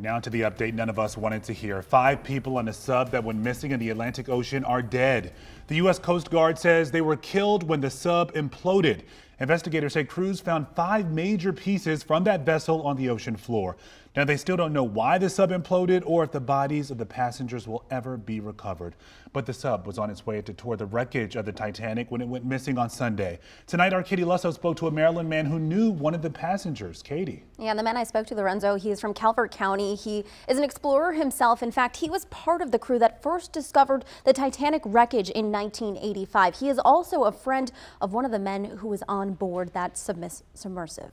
Now to the update none of us wanted to hear. 5 people on a sub that went missing in the Atlantic Ocean are dead. The U.S. Coast Guard says they were killed when the sub imploded. Investigators say crews found 5 major pieces from that vessel on the ocean floor. Now, they still don't know why the sub imploded or if the bodies of the passengers will ever be recovered. But the sub was on its way to tour the wreckage of the Titanic when it went missing on Sunday. Tonight, our Katie Lusso spoke to a Maryland man who knew one of the passengers. Katie. Yeah, the man I spoke to, Lorenzo, he is from Calvert County. He is an explorer himself. In fact, he was part of the crew that first discovered the Titanic wreckage in 1985. He is also a friend of one of the men who was on board that submersive.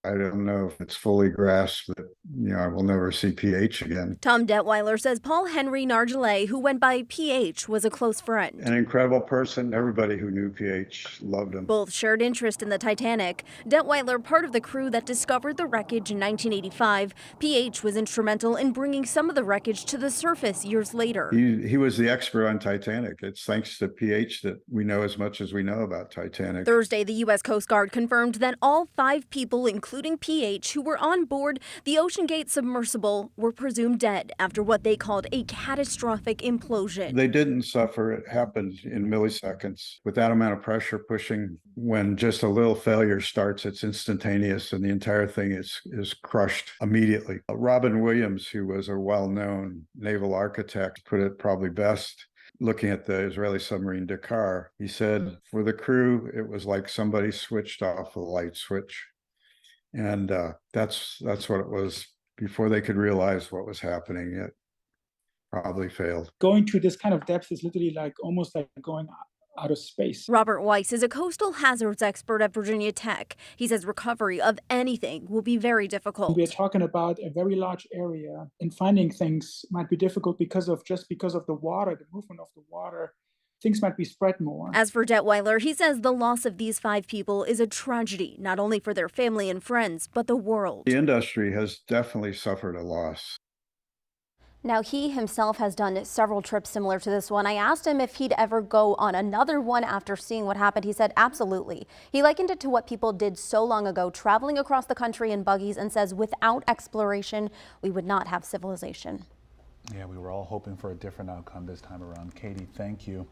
I don't know if it's fully grasped that, I will never see PH again. Tom Detweiler says Paul-Henri Nargeolet, who went by PH, was a close friend. An incredible person. Everybody who knew PH loved him. Both shared interest in the Titanic. Detweiler, part of the crew that discovered the wreckage in 1985. PH was instrumental in bringing some of the wreckage to the surface years later. He was the expert on Titanic. It's thanks to PH that we know as much as we know about Titanic. Thursday, the U.S. Coast Guard confirmed that all 5 people, including PH, who were on board the OceanGate submersible, were presumed dead after what they called a catastrophic implosion. They didn't suffer. It happened in milliseconds. With that amount of pressure pushing, when just a little failure starts, it's instantaneous and the entire thing is crushed immediately. Robin Williams, who was a well-known naval architect, put it probably best. Looking at the Israeli submarine Dakar, he said, for the crew, it was like somebody switched off a light switch. And that's what it was. Before they could realize what was happening, it probably failed. Going to this kind of depth is literally almost like going out of space. Robert Weiss is a coastal hazards expert at Virginia Tech. He says recovery of anything will be very difficult. We're talking about a very large area, and finding things might be difficult because of the water, the movement of the water. Things might be spread more. As for Detweiler, he says the loss of these 5 people is a tragedy, not only for their family and friends, but the world. The industry has definitely suffered a loss. Now, he himself has done several trips similar to this one. I asked him if he'd ever go on another one after seeing what happened. He said absolutely. He likened it to what people did so long ago, traveling across the country in buggies, and says without exploration, we would not have civilization. Yeah, we were all hoping for a different outcome this time around. Katie, thank you.